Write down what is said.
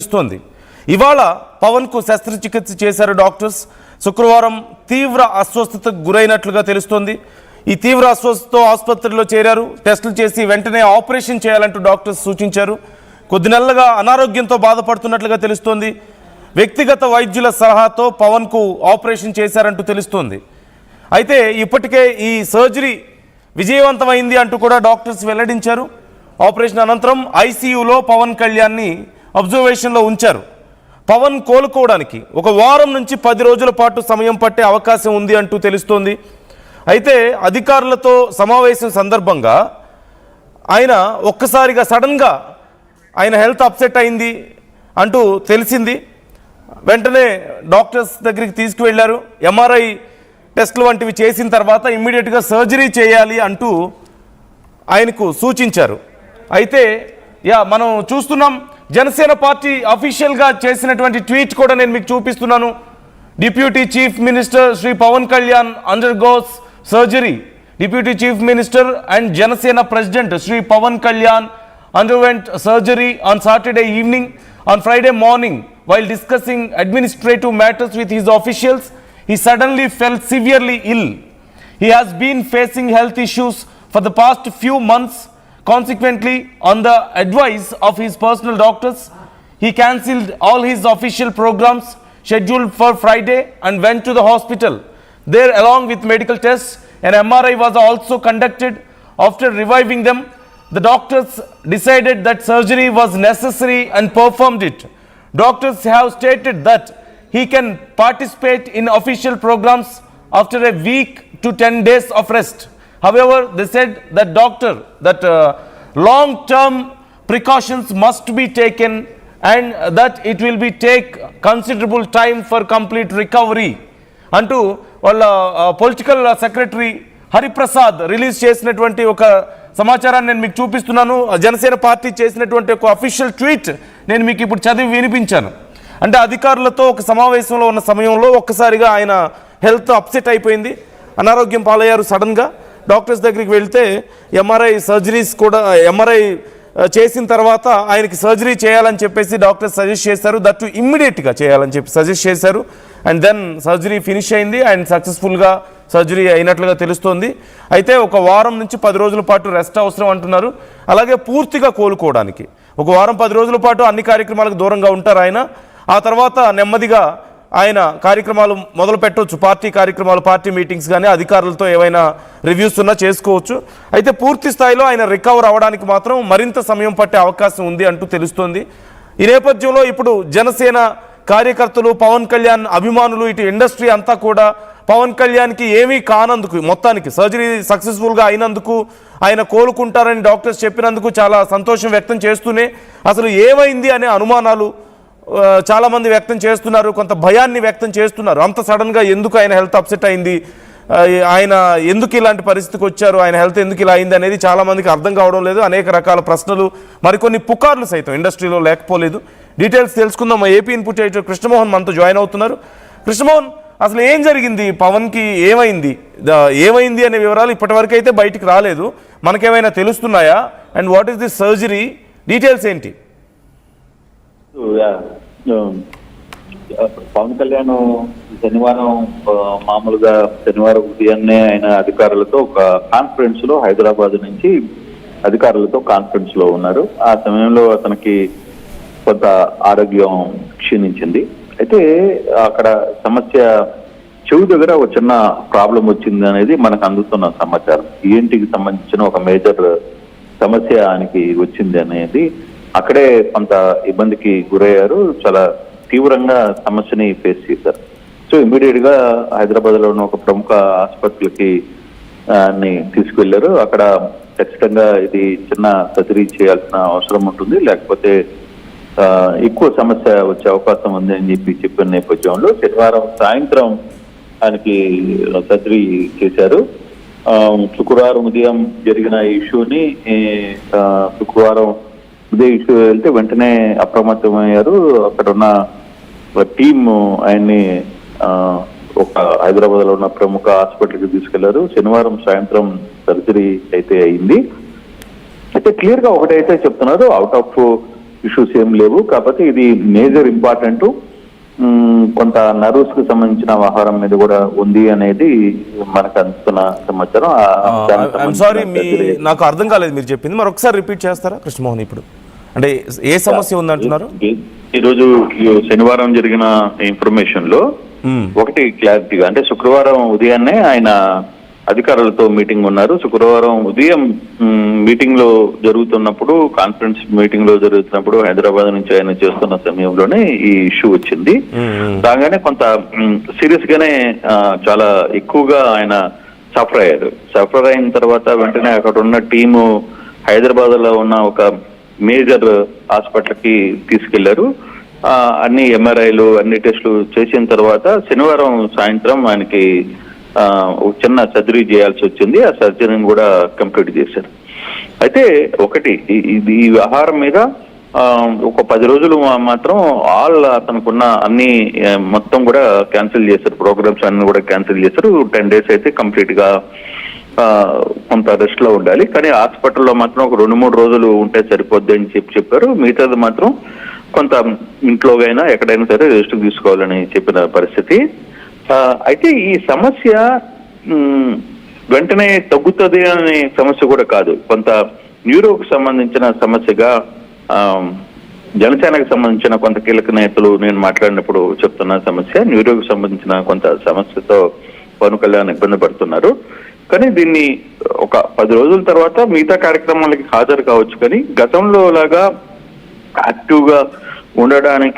తెలుస్తోంది. ఇవాళ పవన్కు శస్త్రచికిత్స చేశారు డాక్టర్స్. శుక్రవారం తీవ్ర అస్వస్థతకు గురైనట్లుగా తెలుస్తోంది. ఈ తీవ్ర అస్వస్థతతో ఆసుపత్రిలో చేరారు. టెస్టులు చేసి వెంటనే ఆపరేషన్ చేయాలంటూ డాక్టర్స్ సూచించారు. కొద్ది నెలలుగా అనారోగ్యంతో బాధపడుతున్నట్లుగా తెలుస్తోంది. వ్యక్తిగత వైద్యుల సలహాతో పవన్కు ఆపరేషన్ చేశారంటూ తెలుస్తోంది. అయితే ఇప్పటికే ఈ సర్జరీ విజయవంతమైంది అంటూ కూడా డాక్టర్స్ వెల్లడించారు. ఆపరేషన్ అనంతరం ఐసీయూలో పవన్ కళ్యాణ్ని అబ్జర్వేషన్లో ఉంచారు. పవన్ కోలుకోవడానికి 1 వారం నుంచి 10 రోజుల పాటు సమయం పట్టే అవకాశం ఉంది అంటూ తెలుస్తోంది. అయితే అధికారులతో సమావేశం సందర్భంగా ఆయన ఒక్కసారిగా సడన్గా ఆయన హెల్త్ అప్సెట్ అయింది అంటూ తెలిసింది. వెంటనే డాక్టర్స్ దగ్గరికి తీసుకువెళ్ళారు. ఎంఆర్ఐ టెస్టులు వంటివి చేసిన తర్వాత ఇమ్మీడియట్గా సర్జరీ చేయాలి అంటూ ఆయనకు సూచించారు. అయితే మనం చూస్తున్నాం, జనసేన పార్టీ అఫీషియల్గా చేసినటువంటి ట్వీట్ కూడా నేను మీకు చూపిస్తున్నాను. Deputy chief minister Shri Pawan Kalyan undergoes surgery. Deputy chief minister and Janasena president Shri Pawan Kalyan underwent surgery on Saturday evening. On Friday morning, while discussing administrative matters with his officials, he suddenly fell severely ill. He has been facing health issues for the past few months. Consequently, on the advice of his personal doctors, he cancelled all his official programs scheduled for Friday and went to the hospital. There, along with medical tests, an MRI was also conducted. After reviving them, the doctors decided that surgery was necessary and performed it. Doctors have stated that he can participate in official programs after a week to 10 days of rest. However, they said that long-term precautions must be taken and that it will be take considerable time for complete recovery. అంటూ వాళ్ళ political secretary Hariprasad release చేసినటువంటి ఒక సమాచారాన్ని నేను మీకు చూపిస్తున్నాను. Janasena party చేసినటువంటి ఒక అఫీషియల్ ట్వీట్ నేను మీకు ఇప్పుడు చదివి వినిపించాను. అంటే అధికారులతో ఒక సమావేశంలో ఉన్న సమయంలో ఒక్కసారిగా ఆయన హెల్త్ అప్సెట్ అయిపోయింది, అనారోగ్యం పాలయ్యారు. సడన్గా డాక్టర్స్ దగ్గరికి వెళ్తే ఎంఆర్ఐ చేసిన తర్వాత ఆయనకి సర్జరీ చేయాలని చెప్పేసి డాక్టర్స్ సజెస్ట్ చేశారు. దట్టు ఇమ్మీడియట్గా చేయాలని చెప్పి సజెస్ట్ చేశారు. అండ్ దెన్ సర్జరీ ఫినిష్ అయింది అండ్ సక్సెస్ఫుల్గా సర్జరీ అయినట్లుగా తెలుస్తోంది. అయితే 1 వారం నుంచి 10 రోజుల పాటు రెస్ట్ అవసరం అంటున్నారు. అలాగే పూర్తిగా కోలుకోవడానికి 1 వారం 10 రోజుల పాటు అన్ని కార్యక్రమాలకు దూరంగా ఉంటారు ఆయన. ఆ తర్వాత నెమ్మదిగా ఆయన కార్యక్రమాలు మొదలు పెట్టవచ్చు. పార్టీ కార్యక్రమాలు, పార్టీ మీటింగ్స్ కానీ అధికారులతో ఏవైనా రివ్యూస్ ఉన్నా చేసుకోవచ్చు. అయితే పూర్తి స్థాయిలో ఆయన రికవర్ అవ్వడానికి మాత్రం మరింత సమయం పట్టే అవకాశం ఉంది అంటూ తెలుస్తోంది. ఈ నేపథ్యంలో ఇప్పుడు జనసేన కార్యకర్తలు, పవన్ కళ్యాణ్ అభిమానులు, ఇటు ఇండస్ట్రీ అంతా కూడా పవన్ కళ్యాణ్కి ఏమీ కానందుకు, మొత్తానికి సర్జరీ సక్సెస్ఫుల్గా అయినందుకు, ఆయన కోలుకుంటారని డాక్టర్స్ చెప్పినందుకు చాలా సంతోషం వ్యక్తం చేస్తూనే అసలు ఏమైంది అనే అనుమానాలు చాలామంది వ్యక్తం చేస్తున్నారు. కొంత భయాన్ని వ్యక్తం చేస్తున్నారు. అంత సడన్గా ఎందుకు ఆయన హెల్త్ అప్సెట్ అయింది, ఆయన ఎందుకు ఇలాంటి పరిస్థితికి వచ్చారు, ఆయన హెల్త్ ఎందుకు ఇలా అయింది అనేది చాలామందికి అర్థం కావడం లేదు. అనేక రకాల ప్రశ్నలు, మరికొన్ని పుకార్లు సైతం ఇండస్ట్రీలో లేకపోలేదు. డీటెయిల్స్ తెలుసుకుందాం. మా ఏపీ ఇన్పుట్ ఎడిటర్ కృష్ణమోహన్ మనతో జాయిన్ అవుతున్నారు. కృష్ణమోహన్, అసలు ఏం జరిగింది, పవన్కి ఏమైంది అనే వివరాలు ఇప్పటివరకు అయితే బయటికి రాలేదు. మనకేమైనా తెలుస్తున్నాయా? And what is the surgery, details ఏంటి? పవన్ కళ్యాణ్ మామూలుగా శనివారం ఉదయాన్నే ఆయన అధికారులతో ఒక కాన్ఫరెన్స్ లో హైదరాబాద్ నుంచి అధికారులతో కాన్ఫరెన్స్ లో ఉన్నారు. ఆ సమయంలో అతనికి కొంత ఆరోగ్యం క్షీణించింది. అయితే అక్కడ సమస్య చెవు దగ్గర ఒక చిన్న ప్రాబ్లం వచ్చింది అనేది మనకు అందుతున్న సమాచారం. ఈఎన్టీకి సంబంధించిన ఒక మేజర్ సమస్య ఆయనకి వచ్చింది అనేది, అక్కడే కొంత ఇబ్బందికి గురయ్యారు. చాలా తీవ్రంగా సమస్యని ఫేస్ చేశారు. సో ఇమ్మీడియట్ గా హైదరాబాద్ లో ఉన్న ఒక ప్రముఖ ఆసుపత్రికి తీసుకువెళ్లారు. అక్కడ ఖచ్చితంగా ఇది చిన్న సర్జరీ చేయాల్సిన అవసరం ఉంటుంది, లేకపోతే ఎక్కువ సమస్య వచ్చే అవకాశం ఉంది అని చెప్పిన నేపథ్యంలో శనివారం సాయంత్రం ఆయనకి సర్జరీ చేశారు. శుక్రవారం ఉదయం జరిగిన ఇష్యూని శుక్రవారం ఉదయం ఇష్యూ వెళ్తే వెంటనే అప్రమత్తమయ్యారు. అక్కడ ఉన్న టీమ్ ఆయన్ని ఒక హైదరాబాద్ లో ఉన్న ప్రముఖ హాస్పిటల్కి తీసుకెళ్లారు. శనివారం సాయంత్రం సర్జరీ అయితే అయింది. అయితే క్లియర్ గా ఒకటైతే చెప్తున్నారు, అవుట్ ఆఫ్ ఇష్యూస్ ఏం లేవు. కాకపోతే ఇది మేజర్ ఇంపార్టెంట్, కొంత నర్వ్స్ కు సంబంధించిన ఆహారం మీద కూడా ఉంది అనేది మనకు అందుతున్న సమాచారం. సారీ, నాకు అర్థం కాలేదు మీరు చెప్పింది, మరొకసారి రిపీట్ చేస్తారా కృష్ణమోహన్? ఇప్పుడు అంటే ఏ సమస్య ఉందంటున్నారు? ఈరోజు శనివారం జరిగిన ఇన్ఫర్మేషన్ లో ఒకటి క్లారిటీగా, అంటే శుక్రవారం ఉదయాన్నే ఆయన అధికారులతో మీటింగ్ ఉన్నారు. శుక్రవారం ఉదయం మీటింగ్ లో జరుగుతున్నప్పుడు, కాన్ఫరెన్స్ మీటింగ్ లో జరుగుతున్నప్పుడు హైదరాబాద్ నుంచి ఆయన చేస్తున్న సమయంలోనే ఈ ఇష్యూ వచ్చింది. రాగానే కొంత సీరియస్ గానే చాలా ఎక్కువగా ఆయన సఫర్ అయ్యారు. సఫర్ అయిన తర్వాత వెంటనే అక్కడ ఉన్న టీము హైదరాబాద్ లో ఉన్న ఒక మేజర్ హాస్పిటల్ కి తీసుకెళ్లారు. అన్ని ఎంఆర్ఐలు అన్ని టెస్టులు చేసిన తర్వాత శనివారం సాయంత్రం ఆయనకి ఒక చిన్న సర్జరీ చేయాల్సి వచ్చింది. ఆ సర్జరీని కూడా కంప్లీట్ చేశారు. అయితే ఒకటి ఈ ఆహారం మీద ఒక 10 రోజులు మాత్రం అతనుకున్న అన్ని మొత్తం కూడా క్యాన్సిల్ చేశారు. ప్రోగ్రామ్స్ అన్ని కూడా క్యాన్సిల్ చేశారు. 10 days అయితే కంప్లీట్ గా కొంత రెస్ట్ లో ఉండాలి. కానీ హాస్పిటల్లో మాత్రం ఒక 2-3 రోజులు ఉంటే సరిపోద్ది అని చెప్పారు. మిగతాది మాత్రం కొంత ఇంట్లో అయినా ఎక్కడైనా సరే రెస్ట్ తీసుకోవాలని చెప్పిన పరిస్థితి. అయితే ఈ సమస్య వెంటనే తగ్గుతుంది అనే సమస్య కూడా కాదు. కొంత న్యూరోకు సంబంధించిన సమస్యగా జనసేనకు సంబంధించిన కొంత కీలక నేతలు నేను మాట్లాడినప్పుడు చెప్తున్న సమస్య, న్యూరోకు సంబంధించిన కొంత సమస్యతో పవన్ కళ్యాణ్ ఇబ్బంది పడుతున్నారు. కానీ దీన్ని ఒక 10 రోజుల తర్వాత మిగతా కార్యక్రమాలకి హాజరు కావచ్చు. కానీ గతంలో లాగా యాక్టివ్ గా ఉండడానికి